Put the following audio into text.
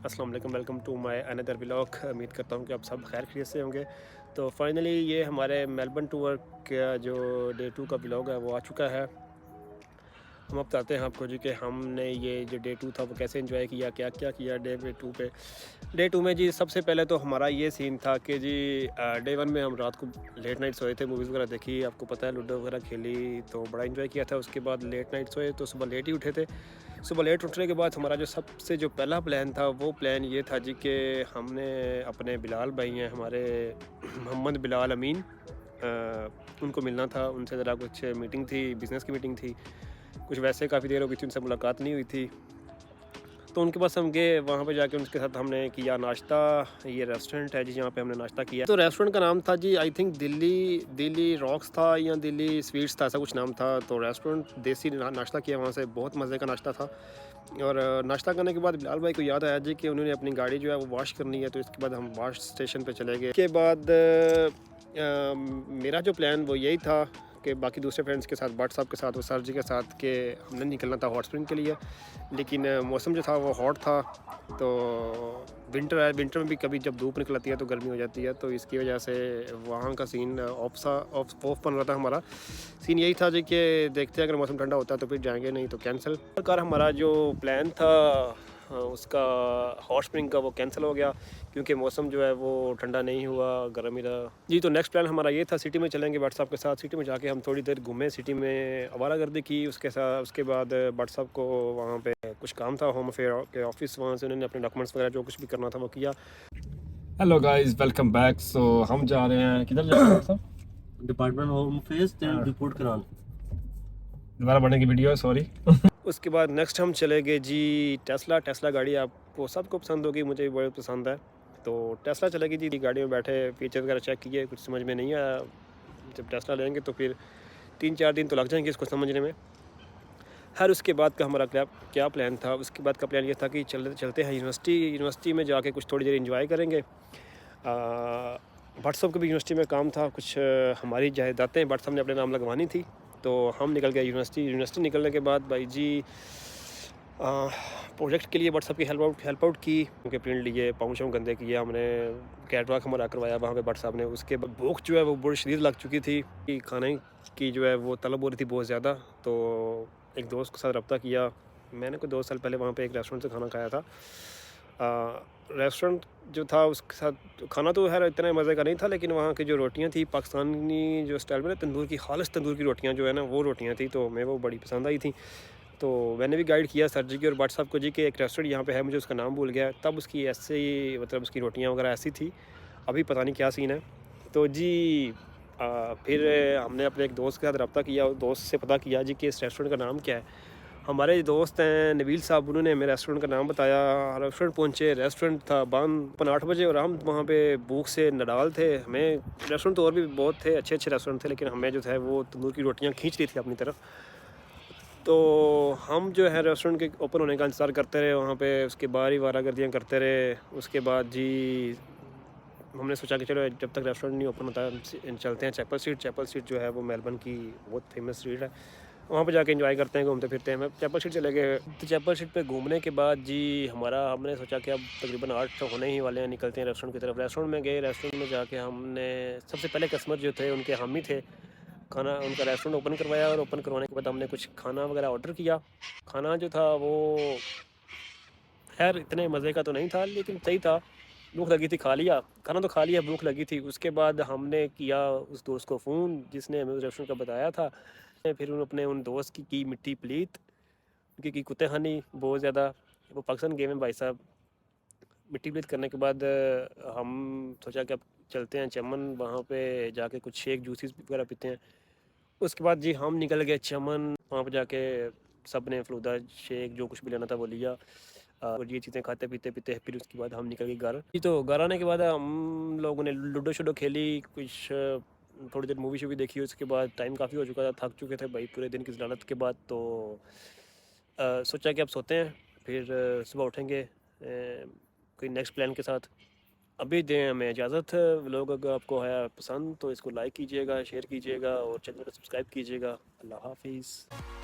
अस्सलाम वालेकुम, welcome to my another vlog. उम्मीद करता हूँ कि आप सब खैर खैरियत से होंगे। तो फाइनली ये हमारे मेलबर्न टूर का जो डे 2 का व्लॉग है वो आ चुका है। हम अब बताते हैं आपको जी कि हमने ये जो डे 2 था वो कैसे एंजॉय किया, क्या क्या किया डे 2 पे। डे 2 में जी सबसे पहले तो हमारा ये सीन था कि जी डे 1 में हम रात को लेट नाइट सोए थे, मूवीज़ वगैरह देखी, आपको पता है लूडो वगैरह खेली, तो बड़ा एंजॉय किया था। उसके बाद लेट नाइट सोए तो सुबह लेट ही उठे थे। सुबह लेट उठने के बाद हमारा जो सबसे जो पहला प्लान था वो प्लान ये था जी कि हमने अपने बिलाल भाई हैं हमारे मोहम्मद बिलाल अमीन, उनको मिलना था। उनसे ज़रा कुछ मीटिंग थी, बिज़नेस की मीटिंग थी, कुछ वैसे काफ़ी देर हो गई थी उनसे मुलाकात नहीं हुई थी। तो उनके पास हम गए, वहाँ पे जाके उनके साथ हमने किया नाश्ता। ये रेस्टोरेंट है जी जहाँ पे हमने नाश्ता किया। तो रेस्टोरेंट का नाम था जी आई थिंक दिल्ली रॉक्स था या दिल्ली स्वीट्स था, ऐसा कुछ नाम था। तो रेस्टोरेंट देसी नाश्ता किया वहाँ से, बहुत मज़े का नाश्ता था। और नाश्ता करने के बाद बिलाल भाई को याद आया जी कि उन्होंने अपनी गाड़ी जो है वो वॉश करनी है। तो इसके बाद हम वॉश स्टेशन पे चले गए। इसके बाद मेरा जो प्लान वो यही था कि बाकी दूसरे फ्रेंड्स के साथ, बट साहब के साथ, वो सर जी के साथ, कि हमने निकलना था हॉट स्प्रिंग के लिए। लेकिन मौसम जो था वो हॉट था। तो विंटर है, विंटर में भी कभी जब धूप निकलती है तो गर्मी हो जाती है। तो इसकी वजह से वहाँ का सीन ऑफ बन रहा था। हमारा सीन यही था जी कि देखते हैं अगर मौसम ठंडा होता है तो फिर जाएंगे, नहीं तो कैंसिल। आखिरकार हमारा जो प्लान था उसका हॉट स्प्रिंग का वो कैंसिल हो गया क्योंकि मौसम जो है वो ठंडा नहीं हुआ, गर्म ही रहा जी। तो नेक्स्ट प्लान हमारा ये था सिटी में चलेंगे व्हाट्सअप के साथ। सिटी में जाके हम थोड़ी देर घूमे, सिटी में आवारागर्दी की। उसके बाद व्हाट्सअप को वहाँ पे कुछ काम था होम अफेयर के ऑफिस, वहाँ से उन्होंने अपने डॉक्यूमेंट्स वगैरह जो कुछ भी करना था वो किया। Hello guys, welcome back. So हम जा रहे हैं, किधर जा रहे हैं सब? Department home face and report करान। दोबारा बढ़ने की वीडियो है, सॉरी। उसके बाद नेक्स्ट हम चले गए जी टेस्ला गाड़ी आपको सबको पसंद होगी, मुझे भी बहुत पसंद है। तो टेस्ला चले गई जी, गाड़ी में बैठे फीचर वगैरह चेक किए, कुछ समझ में नहीं आया। जब टेस्ला लेंगे तो फिर 3-4 दिन तो लग जाएंगे इसको समझने में। हर उसके बाद का हमारा क्या क्या प्लान था, उसके बाद का प्लान ये था कि चलते हैं यूनिवर्सिटी में जाके कुछ थोड़ी देर इंजॉय करेंगे। भट्ट साहब को भी यूनिवर्सिटी में काम था, कुछ हमारी जायदादें भट्ट साहब ने अपने नाम लगवानी थी। तो हम निकल गए यूनिवर्सिटी निकलने के बाद भाई जी प्रोजेक्ट के लिए व्हाट्सअप की हेल्प आउट की, उनके प्रिंट लिए, पाँव गंदे किए हमने, कैटवाक हमारा करवाया वहाँ पे भट्ट साहब ने। उसके बाद भूख जो है वो बड़ी शदीद लग चुकी थी कि खाने की जो है वो तलब हो रही थी बहुत ज़्यादा। तो एक दोस्त के साथ रब्ता किया। मैंने कोई 2 साल पहले वहाँ पे एक रेस्टोरेंट से खाना खाया था। रेस्टोरेंट जो था उसके साथ खाना तो खैर इतना मज़े का नहीं था, लेकिन वहाँ की जो रोटियाँ थी पाकिस्तानी जो स्टाइल में ना, तंदूर की खालिश तंदूर की रोटियाँ जो है ना वो रोटियाँ थी, तो हमें वो बड़ी पसंद आई थी। तो मैंने भी गाइड किया सर जी की और भट्ट साहब को जी कि एक रेस्टोरेंट यहाँ पे है, मुझे उसका नाम भूल गया है। तब उसकी ऐसे ही मतलब उसकी रोटियाँ वगैरह ऐसी थी, अभी पता नहीं क्या सीन है। तो जी फिर हमने अपने एक दोस्त के साथ रब्ता किया और दोस्त से पता किया जी कि इस रेस्टोरेंट का नाम क्या है। हमारे दोस्त हैं नबील साहब, उन्होंने हमें रेस्टोरेंट का नाम बताया। रेस्टोरेंट पहुँचे, रेस्टोरेंट था बंद 8 बजे और हम वहाँ पे भूख से नडाल थे। हमें रेस्टोरेंट तो और भी बहुत थे, अच्छे अच्छे रेस्टोरेंट थे, लेकिन हमें जो है वो तंदूर की रोटियाँ खींच रही थी अपनी तरफ। तो हम जो है रेस्टोरेंट के ओपन होने का इंतज़ार करते रहे वहाँ पे, उसके बाहर ही वारागर्दियाँ करते रहे। उसके बाद जी हमने सोचा कि चलो जब तक रेस्टोरेंट नहीं ओपन होता चलते हैं चैपल स्ट्रीट जो है वो मेलबर्न की बहुत फेमस स्ट्रीट है, वहाँ पे जाके एंजॉय करते हैं, घूमते फिरते हैं। मैं चैपल स्ट्रीट चले गए। तो चैपल स्ट्रीट पे घूमने के बाद जी हमने सोचा कि अब तकरीबन 8 तो होने ही वाले हैं, निकलते हैं रेस्टोरेंट की तरफ। रेस्टोरेंट में गए, रेस्टोरेंट में जाके हमने सबसे पहले कस्टमर जो थे उनके हम ही थे, खाना उनका रेस्टोरेंट ओपन करवाया और ओपन करवाने के बाद हमने कुछ खाना वगैरह ऑर्डर किया। खाना जो था वो खैर इतने मज़े का तो नहीं था, लेकिन सही था। भूख लगी थी, खा लिया खाना, तो खा लिया, भूख लगी थी। उसके बाद हमने किया उस दोस्त को फ़ोन जिसने हमें उस रेस्टोरेंट का बताया था। फिर उन दोस्त की मिट्टी पलीत, क्योंकि कुत्ते खानी बहुत ज़्यादा। वो पाकिस्तान गेम है भाई साहब। मिट्टी पलीत करने के बाद हम सोचा कि अब चलते हैं चमन, वहाँ पे जाके कुछ शेक जूसेस वगैरह पीते हैं। उसके बाद जी हम निकल गए चमन, वहाँ पे जाके सब ने फलूदा शेक जो कुछ भी लेना था वो लिया और ये चीज़ें खाते पीते पीते फिर उसके बाद हम निकल गए घर जी। तो घर आने के बाद हम लोगों ने लूडो शूडो खेली, कुछ थोड़ी देर मूवी शूवी देखी। उसके बाद टाइम काफ़ी हो चुका था, थक चुके थे भाई पूरे दिन की ज़लालत के बाद। तो सोचा कि अब सोते हैं, फिर सुबह उठेंगे कोई नेक्स्ट प्लान के साथ। अभी दें हमें इजाज़त। व्लॉग अगर आपको आया पसंद तो इसको लाइक कीजिएगा, शेयर कीजिएगा और चैनल को सब्सक्राइब कीजिएगा। अल्लाह हाफिज़।